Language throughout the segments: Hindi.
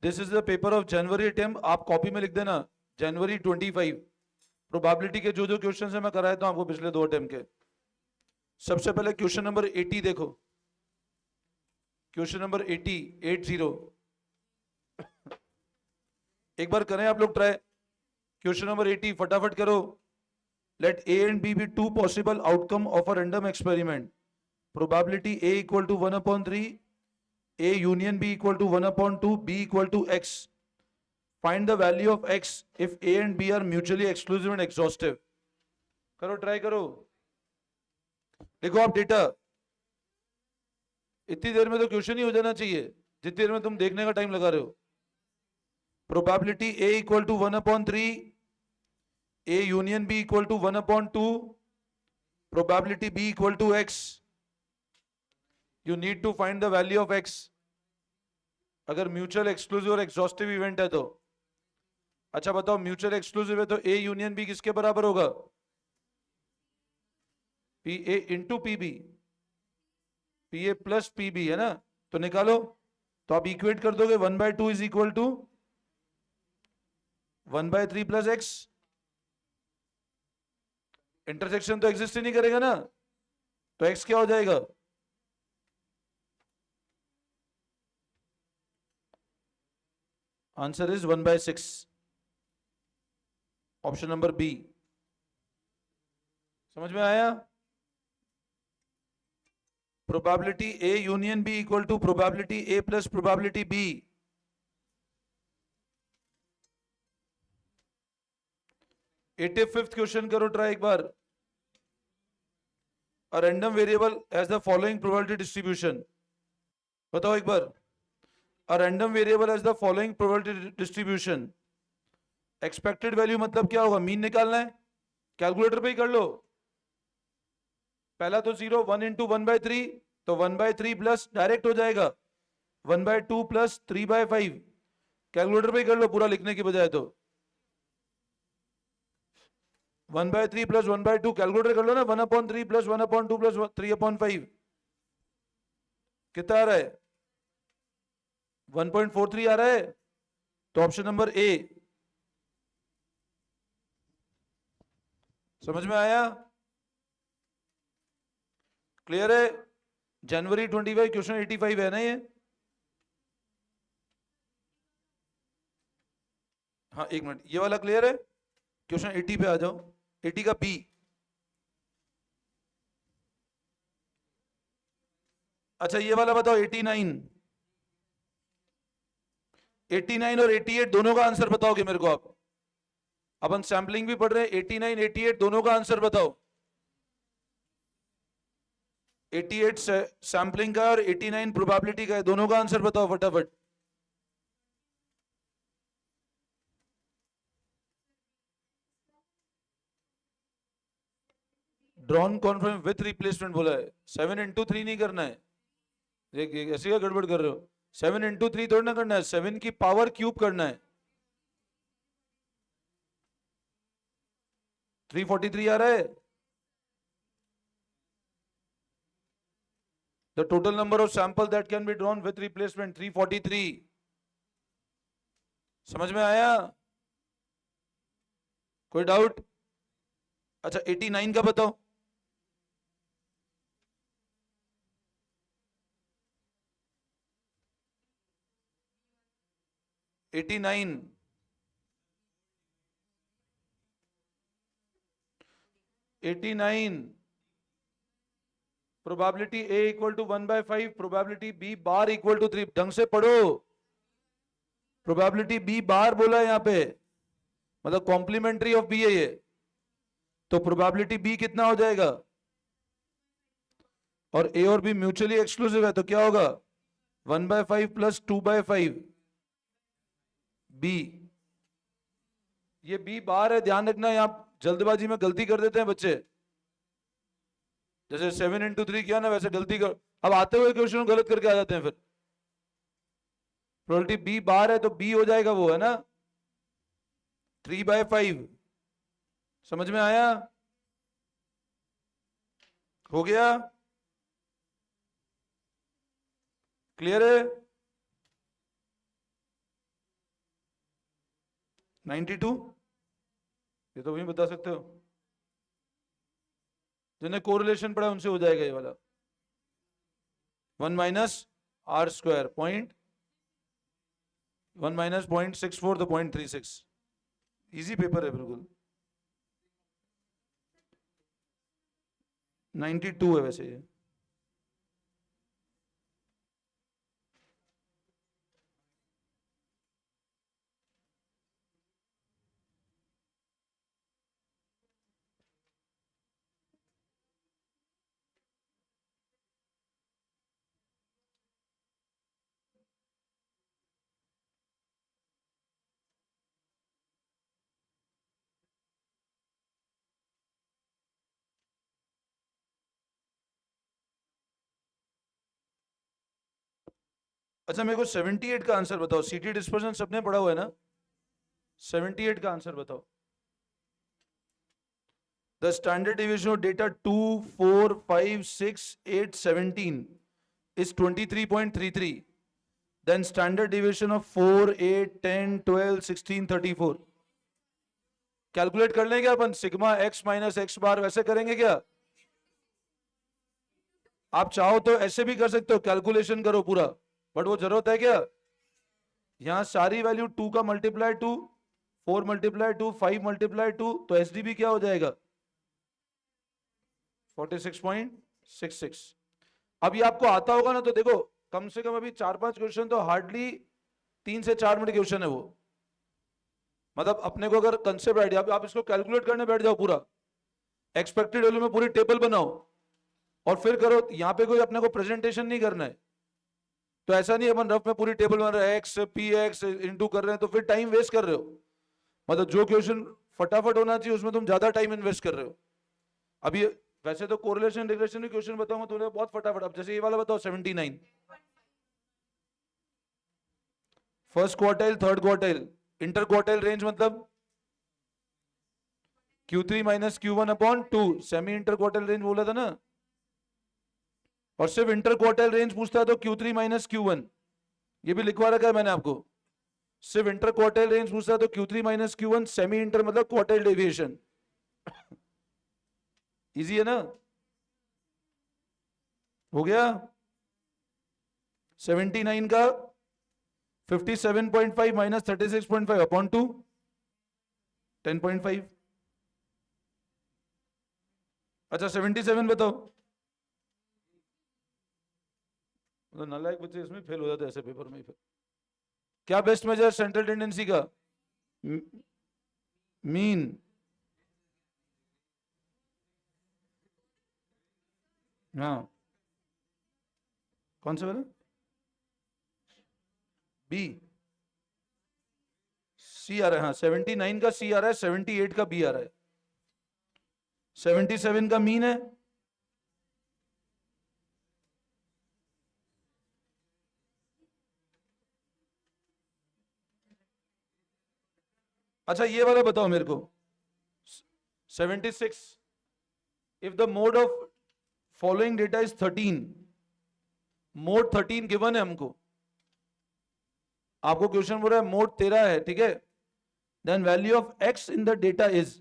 This is the paper of January attempt, आप कॉपी में लिख देना जनवरी 25। प्रोबेबिलिटी के जो जो क्वेश्चन है मैं कराया था आपको पिछले 2 अटेम्प्ट के। सबसे पहले क्वेश्चन नंबर 80 देखो, क्वेश्चन नंबर 80 80। एक बार करें आप लोग ट्राई, क्वेश्चन नंबर 80 फटाफट करो। Let A and B two possible outcome of a random experiment, probability A equal to 1/3, A union B equal to 1/2, B equal to x. Find the value of x if A and B are mutually exclusive and exhaustive. करो ट्राई करो, देखो आप डेटा। इतनी देर में तो क्वेश्चन ही हो जाना चाहिए, जितनी देर में तुम देखने का टाइम लगा रहे हो। Probability A equal to 1/3, A union B equal to 1/2, probability B equal to x. You need to find the value of x अगर म्यूचुअल एक्सक्लूसिव और एग्जॉस्टिव इवेंट है तो। अच्छा बताओ, म्यूचुअल एक्सक्लूसिव है तो ए यूनियन बी किसके बराबर होगा? P A into P B, P A plus P B है ना, तो निकालो। तो आप इक्वेट कर दोगे 1/2 is equal to 1/3 plus x. Intersection तो एग्जिस्ट ही नहीं करेगा ना, तो एक्स क्या हो जाएगा? Answer is 1/6, option number B. समझ में आया? Probability A union B equal to probability A plus probability B. 85th question करो ट्राई एक बार। A random variable has the following probability distribution. बताओ एक बार। A random variable has the following probability distribution. Expected value मतलब क्या होगा? मीन निकालना है, कैलकुलेटर पे ही कर लो। पहला तो 0, 1 इंटू 1/3, तो 1/3 प्लस डायरेक्ट हो जाएगा 1/2 प्लस 3/5। कैलकुलेटर पे ही कर लो पूरा लिखने की बजाय, तो 1/3 प्लस 1/2 कैलकुलेटर कर लो ना, 1/3 प्लस 1/2 प्लस 3/5 कितना आ रहा है? 1.43 आ रहा है। तो ऑप्शन नंबर ए। समझ में आया? क्लियर है? जनवरी 25 क्वेश्चन 85 है ना ये? हाँ एक मिनट, ये वाला क्लियर है? क्वेश्चन 80 पे आ जाओ, 80 का बी। अच्छा ये वाला बताओ, 89, 89 और 88 दोनों का आंसर बताओगे मेरे को आप। अपन सैंपलिंग भी पढ़ रहे हैं, 89 88 दोनों का आंसर बताओ। 88 सैंपलिंग का और 89 प्रोबेबिलिटी का है, दोनों का आंसर बताओ फटाफट। ड्रॉन कॉन्फ्रेंस विथ रिप्लेसमेंट बोला है, 7 into 3 नहीं करना है। ऐसे क्या गड़बड़ कर रहे हो? 7 into 3 थोड़ी ना करना है, 7 की पावर क्यूब करना है। 343 आ रहा है। The total number of sample that can be drawn with replacement 343। समझ में आया? कोई डाउट? अच्छा 89 का बताओ। 89, 89 probability A equal to 1/5, probability B bar equal to 3। ढंग से पढ़ो, प्रोबेबिलिटी बी बार बोला है यहाँ पे, मतलब कॉम्प्लीमेंट्री ऑफ बी है ये। तो प्रोबेबिलिटी बी कितना हो जाएगा? और ए और बी म्यूचुअली एक्सक्लूसिव है तो क्या होगा? 1/5 प्लस 2/5 बी। ये बी बार है, ध्यान रखना, यहाँ जल्दबाजी में गलती कर देते हैं बच्चे। जैसे 7 into 3 किया ना, वैसे गलती कर, अब आते हुए क्वेश्चन गलत करके आ जाते हैं फिर। प्रोबेबिलिटी बी बार है तो बी हो जाएगा वो, है ना, 3/5। समझ में आया? हो गया? क्लियर है? 92, ये तो वही बता सकते हो, जिन्हें कोरिलेशन पढ़ा उनसे हो जाएगा ये वाला। 1 minus R square point 1 minus 0.64 तो 0.36। इजी पेपर है बिल्कुल। 92 है वैसे ये। अच्छा मेरे को 78 का आंसर बताओ, सीटी डिस्पर्सन सबने पढ़ा हुआ है ना? 78 का आंसर बताओ। The standard division of data 2, 4, 5, 6, 8, 17 is 23.33. Then standard deviation of 4, 8, 10, 12, 16, 34. Calculate कर लेंगे अपन, सिग्मा x माइनस एक्स बार वैसे करेंगे क्या? आप चाहो तो ऐसे भी कर सकते हो, कैलकुलेशन करो पूरा, बट वो जरूरत है क्या? यहां सारी वैल्यू 2 का मल्टीप्लाई 2, 4 मल्टीप्लाई 2, 5 मल्टीप्लाई 2, तो एसडीबी क्या हो जाएगा? 46.66। अब ये आपको आता होगा ना, तो देखो कम से कम अभी 4-5 क्वेश्चन तो हार्डली 3 से 4 मिनट क्वेश्चन है वो। मतलब अपने को अगर कंसेप्ट आइडिया, आप इसको कैलकुलेट करने बैठ जाओ पूरा, एक्सपेक्टेड वैल्यू में पूरी टेबल बनाओ और फिर करो। यहाँ पे कोई अपने को प्रेजेंटेशन नहीं करना है, तो ऐसा नहीं अपन रफ में पूरी टेबल बना रहे हैं, एक्स पी एक्स इंटू कर रहे हैं, तो फिर टाइम वेस्ट कर रहे हो। मतलब जो क्वेश्चन फटाफट होना चाहिए उसमें तुम ज्यादा टाइम इन्वेस्ट कर रहे हो। अभी वैसे तो कोरिलेशन रिग्रेशन में क्वेश्चन बताऊंगा तुम्हें बहुत फटाफट। अब जैसे ये वाला बताओ 79, first quartile, third quartile, inter quartile range मतलब Q3 minus Q1 upon 2, semi inter quartile range बोला था ना। और सिर्फ इंटर क्वार्टाइल रेंज पूछता है तो Q3 माइनस Q1, ये भी लिखवा रखा है मैंने आपको। सिर्फ इंटर क्वार्टाइल रेंज पूछता है तो Q3 minus Q1, semi inter मतलब क्वार्टाइल डेविएशन। इजी है ना? हो गया। 79 का 57.5 माइनस 36.5 अपॉन 2, 10.5। अच्छा 77 बताओ। तो नालायक बच्चे इसमें फेल हो जाते ऐसे पेपर में। फिर क्या बेस्ट मेजर सेंट्रल टेंडेंसी का? मीन। हाँ कौन सा वाला? बी, सी आ रहा है। हाँ 79 का सी आ रहा है, 78 का बी आ रहा है। 77 का मीन है। अच्छा ये वाला बताओ मेरे को, 76, if the mode of following data is 13, mode 13 given है हमको, आपको क्वेश्चन बोल रहा है मोड 13 है, ठीक है। Then value of x in the data is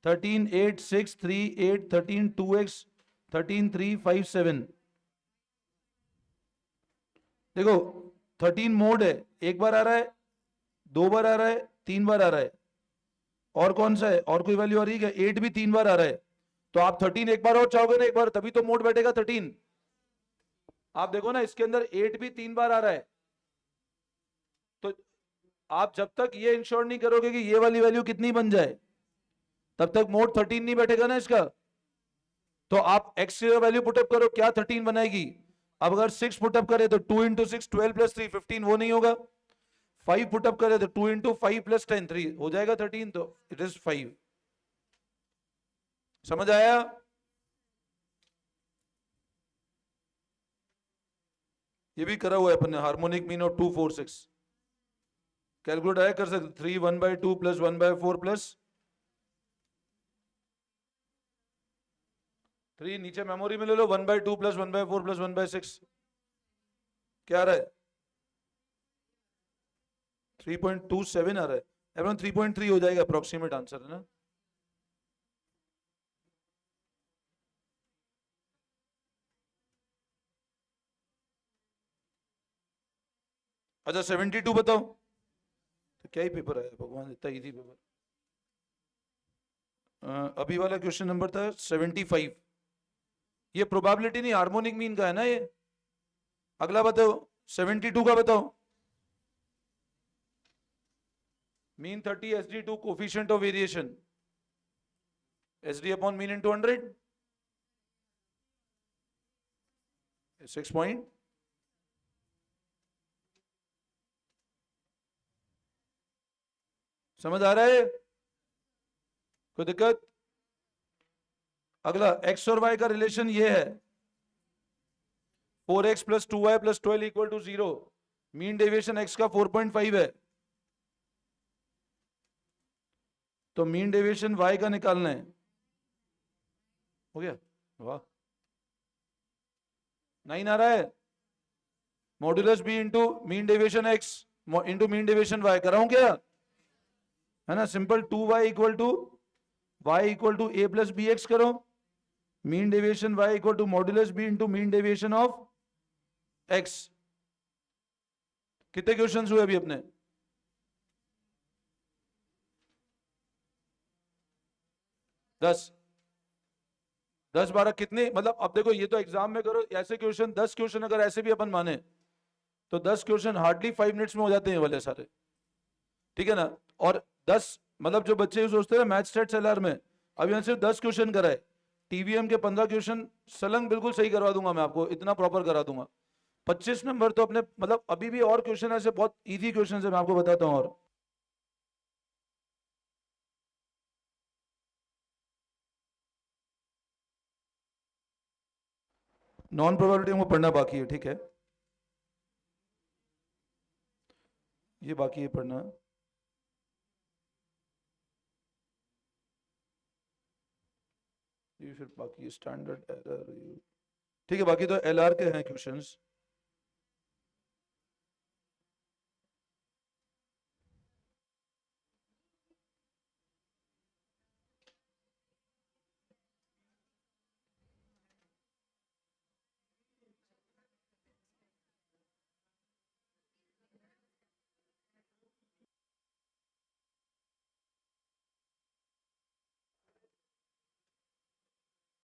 13, 8, 6, 3, 8, 13, 2x, 13, 3, 5, 7। देखो 13 मोड है, एक बार आ रहा है, 2 बार आ रहा है, 3 बार आ रहा है। और कौन सा है? और कोई वैल्यू आ रही है क्या? 8 भी 3 बार आ रहा है। तो आप 13 एक बार और चाहोगे ना, एक बार, तभी तो मोड बैठेगा 13। आप देखो ना इसके अंदर 8 भी 3 बार आ रहा है, तो आप जब तक ये इंश्योर नहीं करोगे कि ये वाली वैल्यू कितनी बन जाए, तब तक मोड 13 नहीं बैठेगा ना इसका। तो आप x की वैल्यू पुटअप करो, क्या 13 बनाएगी? अब अगर 6 पुटअप करे तो 2 इंटू 6 12 प्लस 3 15, वो नहीं होगा। 5 पुटअप करे तो 2 इंटू 5 प्लस 10 3 हो जाएगा 13, तो इट इज 5। समझ आया? ये भी करा हुआ है अपन ने, हार्मोनिक मीन ऑफ 2, 4, 6 कैलकुलेट आया कर सकते। 3 1/2 प्लस 1/4 प्लस 3, नीचे मेमोरी में ले लो, 1/2 प्लस 1/4 प्लस 1/6 क्या आ रहा है? 3.27 आ रहा है। एवं 3.3 हो जाएगा, अप्रोक्सीमेट आंसर है ना। अच्छा 72 बताओ, तो क्या ही पेपर है भगवान, इतना इजी पेपर। अभी वाला क्वेश्चन नंबर था 75। ये प्रोबेबिलिटी नहीं, हार्मोनिक मीन का है ना ये। अगला बताओ 72 का बताओ। Mean 30, SD2, coefficient of variation SD upon mean into 100, 6 point. समझ आ रहा है, कोई दिक्कत? अगला x और y का रिलेशन ये है, 4x plus 2y plus 12 equal to 0। Mean deviation x का 4.5 है, तो मीन डेविएशन y का निकालना है। हो गया, वाह। 9 आ रहा है। Modulus b into mean deviation x into mean deviation y कराऊं क्या, है ना। Simple 2y equal to y equal to a plus B X करो। Mean deviation y equal to modulus b into mean deviation of x। कितने क्वेश्चंस हुए अभी अपने? 10, 10-12 कितने, मतलब अब देखो ये तो एग्जाम में करो ऐसे क्वेश्चन, 10 क्वेश्चन अगर ऐसे भी अपन माने तो 10 क्वेश्चन हार्डली 5 मिनट्स में हो जाते हैं वाले सारे, ठीक है ना। और 10, मतलब जो बच्चे सोचते हैं मैथ स्टेट एलआर में, अभी मैंने सिर्फ 10 क्वेश्चन कराए, टीवीएम के 15 क्वेश्चन सलंग बिल्कुल सही करवा दूंगा मैं आपको, इतना प्रॉपर करा दूंगा। 25 नंबर तो अपने, मतलब अभी भी और क्वेश्चन ऐसे बहुत इजी क्वेश्चन है, मैं आपको बताता हूँ। और नॉन प्रोबेबिलिटी हमको पढ़ना बाकी है, ठीक है, ये बाकी है पढ़ना। ये फिर बाकी स्टैंडर्ड एरर, ठीक है, बाकी तो एलआर के हैं क्वेश्चंस।